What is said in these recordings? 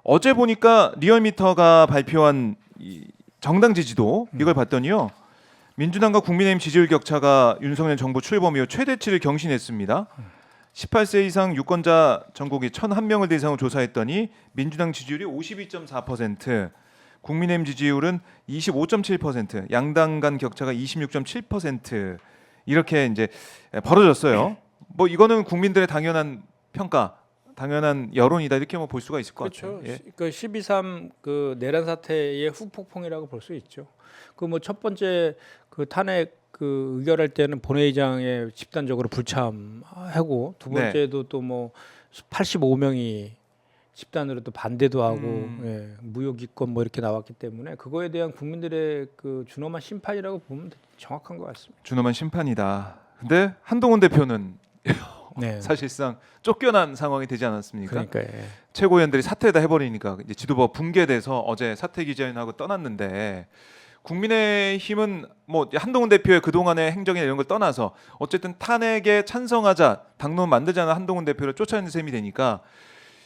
어제 보니까 리얼미터가 발표한 이 정당 지지도 이걸 봤더니요. 민주당과 국민의힘 지지율 격차가 윤석열 정부 출범 이후 최대치를 경신했습니다. 18세 이상 유권자 전국이 1,001명을 대상으로 조사했더니 민주당 지지율이 52.4%, 국민의힘 지지율은 25.7%, 양당 간 격차가 26.7% 이렇게 이제 벌어졌어요. 뭐 이거는 국민들의 당연한 평가, 당연한 여론이다 이렇게 뭐 볼 수가 있을 것 그렇죠. 같아요. 예. 그 12.3 그 내란 사태의 후폭풍이라고 볼 수 있죠. 그 뭐 첫 번째 그 탄핵 그 의결할 때는 본회의장에 집단적으로 불참하고 두 번째도 또 뭐 85명이 집단으로 또 반대도 하고 예, 무효기권 뭐 이렇게 나왔기 때문에 그거에 대한 국민들의 그 준엄한 심판이라고 보면 정확한 것 같습니다. 준엄한 심판이다. 근데 한동훈 대표는 네. 사실상 쫓겨난 상황이 되지 않았습니까? 그러니까 예. 최고위원들이 사퇴다 해버리니까 이제 지도부가 붕괴돼서 어제 사퇴 기자회견하고 떠났는데 국민의힘은 뭐 한동훈 대표의 그동안의 행정이나 이런 걸 떠나서 어쨌든 탄핵에 찬성하자 당론 만들자는 한동훈 대표를 쫓아내는 셈이 되니까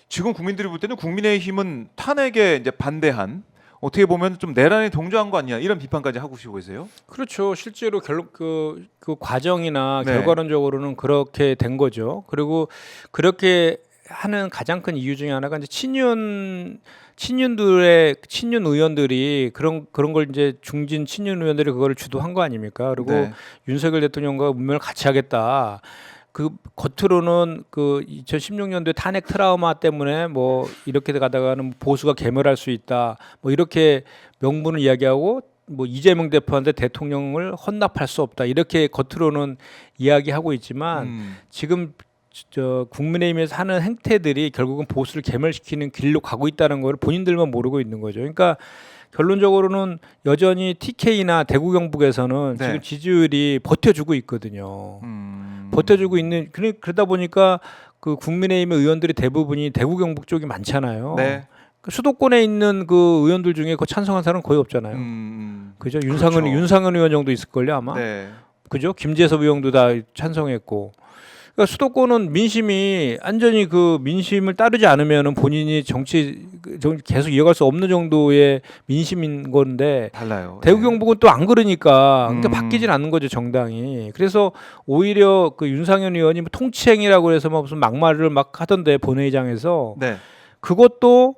지금 국민들이 볼 때는 국민의힘은 탄핵에 이제 반대한 어떻게 보면 좀 내란에 동조한 거 아니야 이런 비판까지 하고 계세요? 그렇죠. 실제로 그 과정이나 네. 결과론적으로는 그렇게 된 거죠. 그리고 그렇게 하는 가장 큰 이유 중에 하나가 이제 친윤 의원들이 그런 걸 이제 중진 친윤 의원들이 그거를 주도한 거 아닙니까? 그리고 네. 윤석열 대통령과 문명을 같이 하겠다. 그 겉으로는 그 2016년도에 탄핵 트라우마 때문에 뭐 이렇게 가다가는 보수가 괴멸할 수 있다. 뭐 이렇게 명분을 이야기하고 뭐 이재명 대표한테 대통령을 헌납할 수 없다. 이렇게 겉으로는 이야기하고 있지만 지금 저 국민의힘에서 하는 행태들이 결국은 보수를 괴멸시키는 길로 가고 있다는 걸 본인들만 모르고 있는 거죠. 그러니까 결론적으로는 여전히 TK나 대구 경북에서는 네. 지금 지지율이 버텨주고 있거든요. 버텨주고 있는 그러다 보니까 그 국민의힘 의원들이 대부분이 대구 경북 쪽이 많잖아요. 네. 그 수도권에 있는 그 의원들 중에 그 찬성한 사람은 거의 없잖아요. 그죠? 그렇죠. 윤상은 의원 정도 있을걸요 아마. 네. 그죠? 김재섭 의원도 다 찬성했고. 그러니까 수도권은 민심이 완전히 그 민심을 따르지 않으면은 본인이 정치 계속 이어갈 수 없는 정도의 민심인 건데 달라요. 대구 네. 경북은 또 안 그러니까 그러니까 바뀌진 않는 거죠 정당이. 그래서 오히려 그 윤상현 의원이 뭐 통치행위라고 해서 막 무슨 막말을 막 하던데 본회의장에서 네. 그것도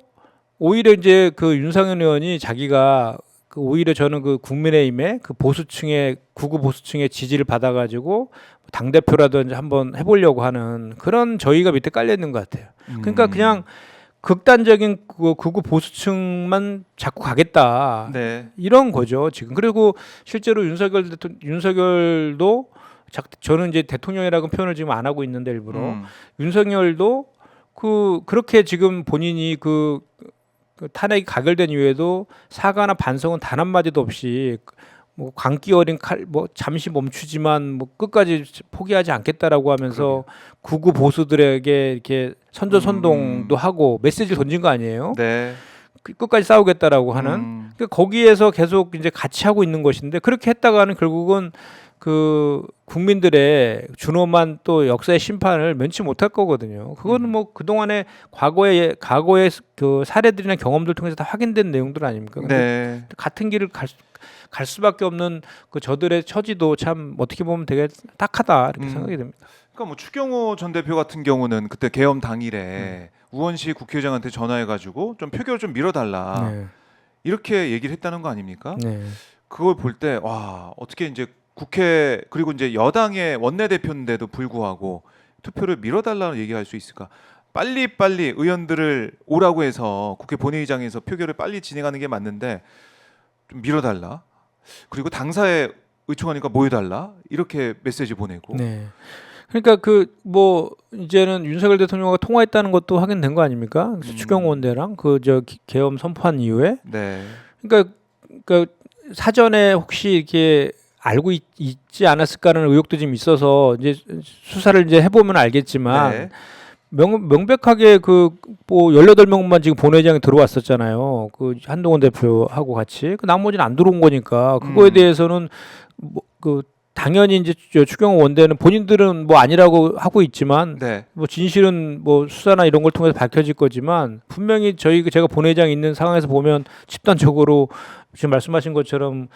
오히려 이제 그 윤상현 의원이 자기가 그 오히려 저는 그 국민의힘의 그 보수층의 구구 보수층의 지지를 받아가지고 당 대표라든지 한번 해보려고 하는 그런 저희가 밑에 깔려 있는 것 같아요. 그러니까 그냥 극단적인 그 구구 보수층만 자꾸 가겠다 네. 이런 거죠 지금. 그리고 실제로 윤석열도 저는 이제 대통령이라고 표현을 지금 안 하고 있는데 일부러 윤석열도 그렇게 지금 본인이 그 탄핵이 가결된 이후에도 사과나 반성은 단 한마디도 없이 뭐 광기 어린 칼 뭐 잠시 멈추지만 뭐 끝까지 포기하지 않겠다라고 하면서 구구 보수들에게 이렇게 선전선동도 하고 메시지를 던진 거 아니에요? 네. 끝까지 싸우겠다라고 하는. 그러니까 거기에서 계속 이제 같이 하고 있는 것인데 그렇게 했다가는 결국은 그 국민들의 준엄한 또 역사의 심판을 면치 못할 거거든요. 그거는 뭐 그동안의 과거의 그 사례들이나 경험들 통해서 다 확인된 내용들 아닙니까? 네. 같은 길을 갈 수밖에 없는 그 저들의 처지도 참 어떻게 보면 되게 딱하다 이렇게 생각이 됩니다. 그러니까 뭐 추경호 전 대표 같은 경우는 그때 계엄 당일에 우원식 국회의장한테 전화해가지고 좀 표결을 좀 밀어달라 네. 이렇게 얘기를 했다는 거 아닙니까? 네. 그걸 볼 때 와 어떻게 이제 국회 그리고 이제 여당의 원내대표인데도 불구하고 투표를 밀어달라는 얘기할 수 있을까? 빨리 의원들을 오라고 해서 국회 본회의장에서 표결을 빨리 진행하는 게 맞는데 좀 밀어달라. 그리고 당사에 의총하니까 모여달라 이렇게 메시지 보내고. 네. 그러니까 그 뭐 이제는 윤석열 대통령과 통화했다는 것도 확인된 거 아닙니까? 추경호 원내랑 그 저 계엄 선포한 이후에. 네. 그러니까 사전에 혹시 이렇게 알고 있지 않았을까라는 의혹도 좀 있어서 이제 수사를 이제 해보면 알겠지만 네. 명백하게 그 뭐 18명만 지금 본회의장에 들어왔었잖아요. 그 한동훈 대표하고 같이. 그 나머지는 안 들어온 거니까 그거에 대해서는 뭐 그 당연히 이제 추경호 원내는 본인들은 뭐 아니라고 하고 있지만 네. 뭐 진실은 뭐 수사나 이런 걸 통해서 밝혀질 거지만 분명히 제가 본회의장 있는 상황에서 보면 집단적으로 지금 말씀하신 것처럼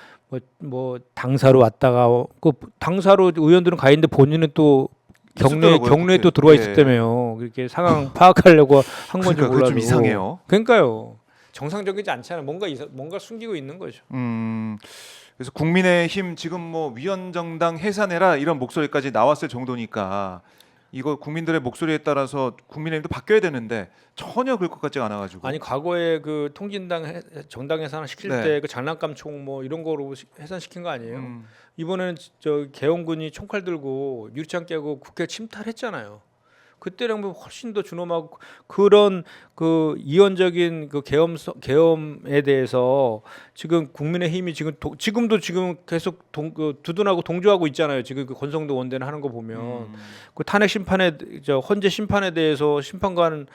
뭐 당사로 왔다가 그 당사로 의원들은 가 있는데 본인은 또 있었더라고요, 경로에 또 그때. 들어와 예. 있었다며요. 그렇게 상황 파악하려고 한 건지 그러니까 그게 몰라도 좀 이상해요. 그러니까요. 정상적이지 않잖아요. 뭔가 숨기고 있는 거죠. 그래서 국민의힘 지금 뭐 위원정당 해산해라 이런 목소리까지 나왔을 정도니까 이거 국민들의 목소리에 따라서 국민의힘도 바뀌어야 되는데 전혀 그럴 것 같지가 않아가지고. 아니 과거에 그 정당 해산 시킬 네. 때 그 장난감 총 뭐 이런 거로 해산시킨 거 아니에요? 음, 이번에는 저 개헌군이 총칼 들고 유리창 깨고 국회 침탈했잖아요. 그때랑 뭐 훨씬 더 준엄하고 그런 그 이원적인 그 계엄에 대해서 지금 국민의힘이 지금도 계속 두둔하고 동조하고 있잖아요. 지금 그 권성도 원내는 하는 거 보면 그 탄핵 심판에 헌재 심판에 대해서 심판관을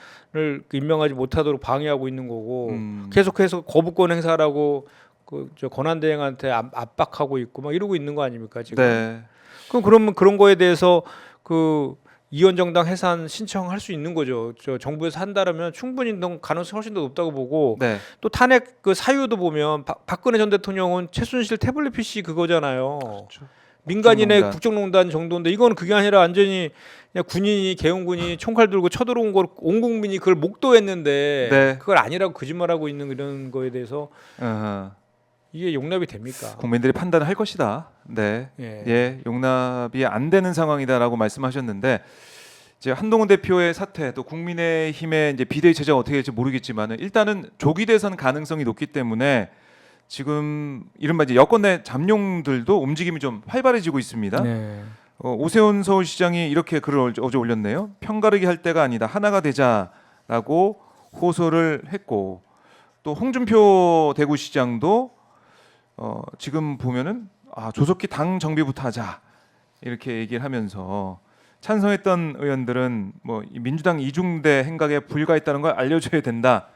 임명하지 못하도록 방해하고 있는 거고 계속해서 거부권 행사라고 그 권한대행한테 압박하고 있고 막 이러고 있는 거 아닙니까 지금? 네. 그러면 그런 거에 대해서 그 이원정당 해산 신청할 수 있는 거죠. 정부에서 한다면 충분히 가능성이 훨씬 더 높다고 보고 네. 또 탄핵 그 사유도 보면 박근혜 전 대통령은 최순실 태블릿 PC 그거잖아요. 그렇죠. 민간인의 국정농단. 국정농단 정도인데 이건 그게 아니라 완전히 그냥 군인이 개헌군이 총칼 들고 쳐들어온 걸 온 국민이 그걸 목도했는데 네. 그걸 아니라고 거짓말하고 있는 이런 거에 대해서 어허. 이게 용납이 됩니까? 국민들이 판단을 할 것이다. 네. 예. 용납이 안 되는 상황이다라고 말씀하셨는데 이제 한동훈 대표의 사태 또 국민의힘의 이제 비대위 체제가 어떻게 될지 모르겠지만은 일단은 조기 대선 가능성이 높기 때문에 지금 이른바 이제 여권 내 잠룡들도 움직임이 좀 활발해지고 있습니다. 네. 오세훈 서울시장이 이렇게 글을 어제 올렸네요. 편가르기 할 때가 아니다. 하나가 되자라고 호소를 했고 또 홍준표 대구시장도 지금 보면은 조속히 당 정비부터 하자 이렇게 얘기를 하면서 찬성했던 의원들은 뭐 이 민주당 이중대 행각에 불과했다는 걸 알려줘야 된다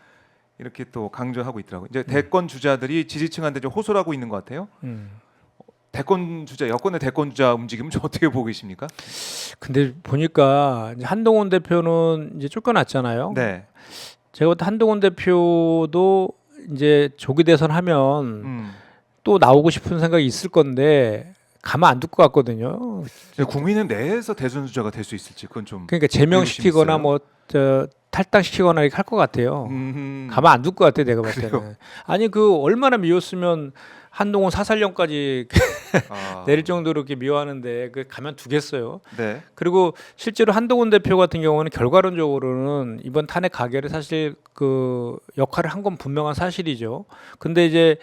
이렇게 또 강조하고 있더라고요. 이제 대권 주자들이 지지층한테 좀 호소를 하고 있는 것 같아요. 대권 주자 여권의 대권 주자 움직임은 좀 어떻게 보고 계십니까? 근데 보니까 이제 한동훈 대표는 이제 쫓겨났잖아요. 네. 제가 볼 때 한동훈 대표도 이제 조기 대선 하면 또 나오고 싶은 생각이 있을 건데 가만 안 둘 것 같거든요. 국민은 내에서 대선 주자가 될 수 있을지 그건 좀 그러니까 제명시키거나 의구심이 뭐 탈당시키거나 이렇게 할 것 같아요. 가만 안 둘 것 같아 내가 봤을 때는. 아니 그 얼마나 미웠으면 한동훈 사살령까지 내릴 정도로 이렇게 미워하는데 그 가만 두겠어요. 네. 그리고 실제로 한동훈 대표 같은 경우는 결과론적으로는 이번 탄핵 가결에 사실 그 역할을 한 건 분명한 사실이죠. 근데 이제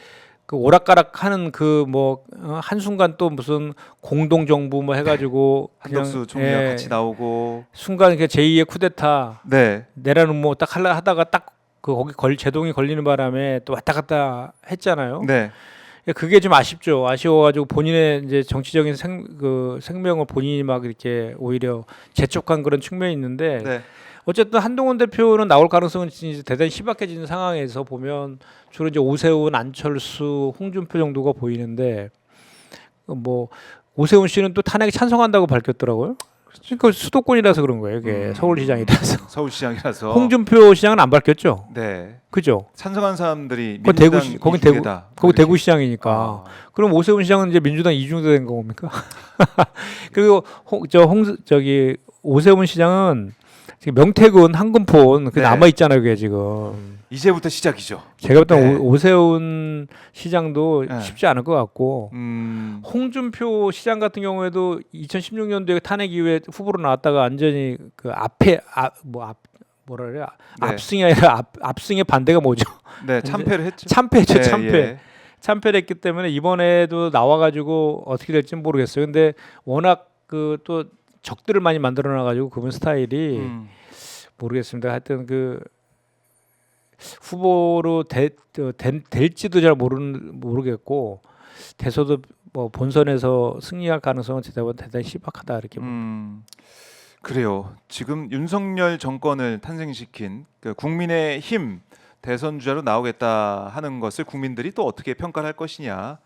그 오락가락하는 그 뭐 한순간 또 무슨 공동 정부 뭐 해가지고 한덕수 총리와 같이 나오고 순간 그 제2의 쿠데타 네. 내라는 뭐 딱 하다가 딱 그 거기 제동이 걸리는 바람에 또 왔다 갔다 했잖아요. 네. 그게 좀 아쉽죠. 아쉬워가지고 본인의 이제 정치적인 생명을 본인이 막 이렇게 오히려 재촉한 그런 측면이 있는데 네. 어쨌든 한동훈 대표는 나올 가능성은 이제 대단히 희박해지는 상황에서 보면 주로 이제 오세훈, 안철수, 홍준표 정도가 보이는데 뭐 오세훈 씨는 또 탄핵에 찬성한다고 밝혔더라고요. 그러니까 수도권이라서 그런 거예요. 이게 서울시장이라서. 서울시장이라서. 홍준표 시장은 안 밝혔죠. 네. 그죠? 찬성한 사람들이 거기 민주당 거기 이중대다. 거기 대구시장이니까. 그럼 오세훈 시장은 이제 민주당 이중대 된 겁니까? 그리고 저기 오세훈 시장은 지금 명태균, 한금폰 그 네. 남아 있잖아요, 그게 지금. 이제부터 시작이죠. 제가 볼 때 네. 오세훈 시장도 네. 쉽지 않을 것 같고 홍준표 시장 같은 경우에도 2016년도에 탄핵 이후에 후보로 나왔다가 완전히 그 뭐라 그래요? 네. 압승이 아니라 압승의 반대가 뭐죠? 네, 참패를 했죠. 참패죠, 네, 참패. 예. 참패를 했기 때문에 이번에도 나와가지고 어떻게 될지는 모르겠어요. 근데 워낙 그 또 적들을 많이 만들어놔가지고 그분 스타일이 모르겠습니다. 하여튼 그 후보로 될지도 잘 모르겠고 돼서도 뭐 본선에서 승리할 가능성은 대단히 희박하다 이렇게 봅니다. 그래요. 지금 윤석열 정권을 탄생시킨 그 국민의힘 대선 주자로 나오겠다 하는 것을 국민들이 또 어떻게 평가를 할 것이냐.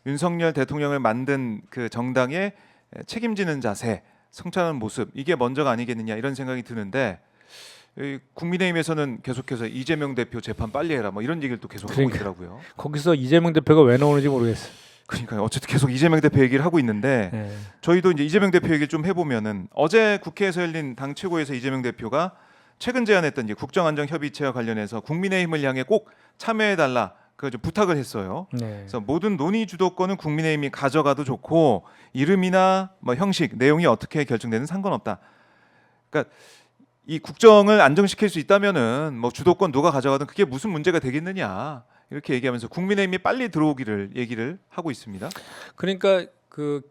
윤석열 대통령을 만든 그 정당의 책임지는 자세, 성찰하는 모습 이게 먼저가 아니겠느냐 이런 생각이 드는데 국민의힘에서는 계속해서 이재명 대표 재판 빨리 해라 뭐 이런 얘기를 또 계속 하고 있더라고요. 거기서 이재명 대표가 왜 나오는지 모르겠어요. 그러니까 어쨌든 계속 이재명 대표 얘기를 하고 있는데 네. 저희도 이제 이재명 대표 얘기를 좀 해보면은 어제 국회에서 열린 당 최고에서 이재명 대표가 최근 제안했던 이제 국정안정협의체와 관련해서 국민의힘을 향해 꼭 참여해달라 그 부탁을 했어요. 네. 그래서 모든 논의 주도권은 국민의힘이 가져가도 좋고 이름이나 뭐 형식, 내용이 어떻게 결정되는 상관없다. 그러니까 이 국정을 안정시킬 수 있다면은 뭐 주도권 누가 가져가든 그게 무슨 문제가 되겠느냐 이렇게 얘기하면서 국민의힘이 빨리 들어오기를 얘기를 하고 있습니다. 그러니까 그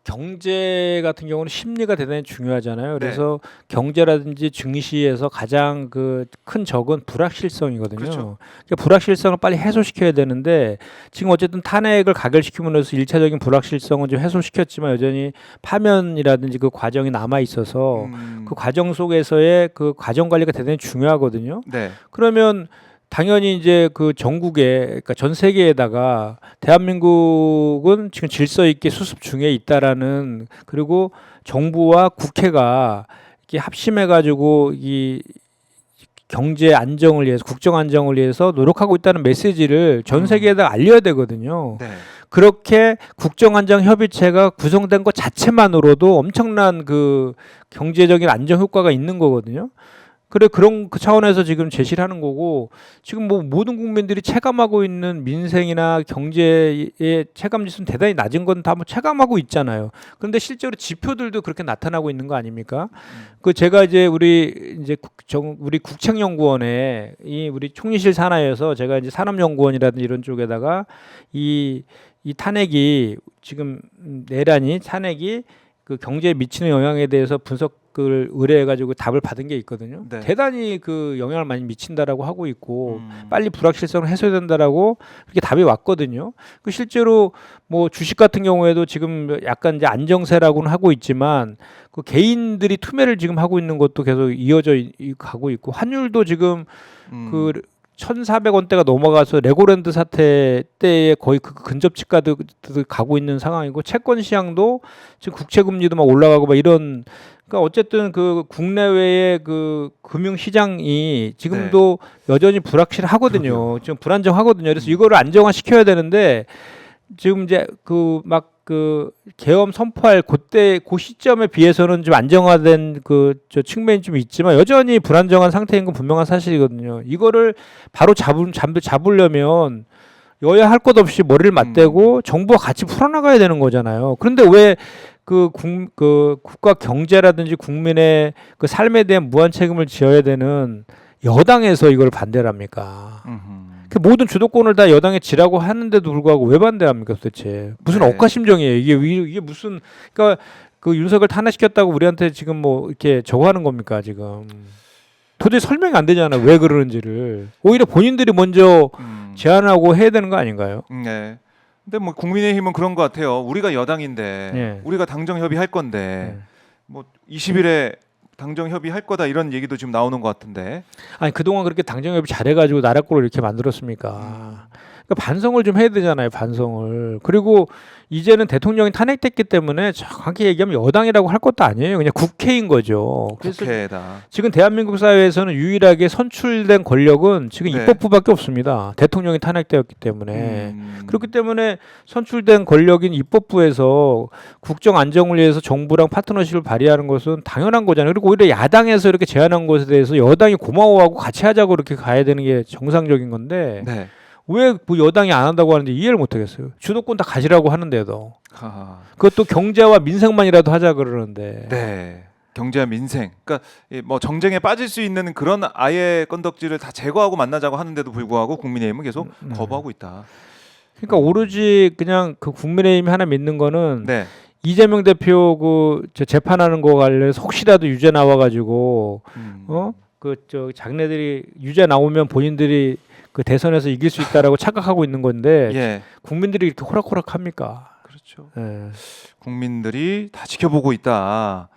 경제 같은 경우는 심리가 대단히 중요하잖아요. 그래서 경제라든지 증시에서 가장 그 큰 적은 불확실성이거든요. 그렇죠. 그러니까 불확실성을 빨리 해소시켜야 되는데 지금 어쨌든 탄핵을 가결시킴으로써 일차적인 불확실성은 좀 해소시켰지만 여전히 파면이라든지 그 과정이 남아 있어서 그 과정 속에서의 그 과정 관리가 대단히 중요하거든요. 네. 그러면 당연히 이제 그 전국에 그러니까 전 세계에다가 대한민국은 지금 질서 있게 수습 중에 있다라는 그리고 정부와 국회가 이렇게 합심해 가지고 이 경제 안정을 위해서 국정 안정을 위해서 노력하고 있다는 메시지를 전 세계에다 알려야 되거든요. 네. 그렇게 국정 안정 협의체가 구성된 것 자체만으로도 엄청난 그 경제적인 안정 효과가 있는 거거든요. 그래 그런 그 차원에서 지금 제시를 하는 거고 지금 뭐 모든 국민들이 체감하고 있는 민생이나 경제의 체감 지수는 대단히 낮은 건 다 뭐 체감하고 있잖아요. 그런데 실제로 지표들도 그렇게 나타나고 있는 거 아닙니까? 그 제가 이제 우리 국책연구원에 이 우리 총리실 산하에서 제가 이제 산업연구원이라든지 이런 쪽에다가 이 탄핵이 지금 내란이 탄핵이 그 경제에 미치는 영향에 대해서 분석을 의뢰해가지고 답을 받은 게 있거든요. 네. 대단히 그 영향을 많이 미친다라고 하고 있고 빨리 불확실성을 해소해야 된다라고 그렇게 답이 왔거든요. 그 실제로 뭐 주식 같은 경우에도 지금 약간 이제 안정세라고는 하고 있지만 그 개인들이 투매를 지금 하고 있는 것도 계속 이어져 가고 있고 환율도 지금 그 1,400원대가 넘어가서 레고랜드 사태 때에 거의 그 근접치까지 가고 있는 상황이고 채권 시장도 지금 국채 금리도 막 올라가고 막 이런 그러니까 어쨌든 그 국내외의 그 금융 시장이 지금도 여전히 불확실하거든요. 그러게요. 지금 불안정하거든요. 그래서 이거를 안정화 시켜야 되는데 지금 이제 그 계엄 선포할 그때 그 시점에 비해서는 좀 안정화된 그 저 측면이 좀 있지만 여전히 불안정한 상태인 건 분명한 사실이거든요. 이거를 바로 잡으려면 여야 할 것 없이 머리를 맞대고 정부와 같이 풀어나가야 되는 거잖아요. 그런데 왜 그 국가 경제라든지 국민의 그 삶에 대한 무한 책임을 지어야 되는 여당에서 이걸 반대를 합니까? 그 모든 주도권을 다 여당에 지라고 하는데도 불구하고 왜 반대합니까 도대체? 무슨 네. 억가심정이에요? 이게 무슨 그러니까 그 윤석열 탄핵시켰다고 우리한테 지금 뭐 이렇게 저거 하는 겁니까 지금? 도대체 설명이 안 되잖아 왜 그러는지를. 오히려 본인들이 먼저 제안하고 해야 되는 거 아닌가요? 네. 근데 뭐 국민의힘은 그런 것 같아요. 우리가 여당인데 네. 우리가 당정 협의할 건데 뭐 20일에 당정 협의할 거다 이런 얘기도 지금 나오는 것 같은데. 아니 그동안 그렇게 당정협의 잘해가지고 나라 꼴을 이렇게 만들었습니까? 그러니까 반성을 좀 해야 되잖아요. 반성을. 그리고 이제는 대통령이 탄핵됐기 때문에 정확히 얘기하면 여당이라고 할 것도 아니에요. 그냥 국회인 거죠. 그래서 국회다. 지금 대한민국 사회에서는 유일하게 선출된 권력은 지금 네. 입법부밖에 없습니다. 대통령이 탄핵되었기 때문에. 그렇기 때문에 선출된 권력인 입법부에서 국정 안정을 위해서 정부랑 파트너십을 발휘하는 것은 당연한 거잖아요. 그리고 오히려 야당에서 이렇게 제안한 것에 대해서 여당이 고마워하고 같이 하자고 이렇게 가야 되는 게 정상적인 건데 네. 왜 뭐 여당이 안 한다고 하는지 이해를 못 하겠어요. 주도권 다 가지라고 하는데도 하하. 그것도 경제와 민생만이라도 하자 그러는데. 네. 경제와 민생. 그러니까 뭐 정쟁에 빠질 수 있는 그런 아예 건덕지를 다 제거하고 만나자고 하는데도 불구하고 국민의힘은 계속 거부하고 있다. 그러니까 오로지 그냥 그 국민의힘이 하나 믿는 거는 네. 이재명 대표 저 재판하는 거 관련해서 혹시라도 유죄 나와가지고 자기네들이 유죄 나오면 본인들이 그 대선에서 이길 수 있다라고 착각하고 있는 건데 예. 국민들이 이렇게 호락호락합니까? 그렇죠. 예. 국민들이 다 지켜보고 있다.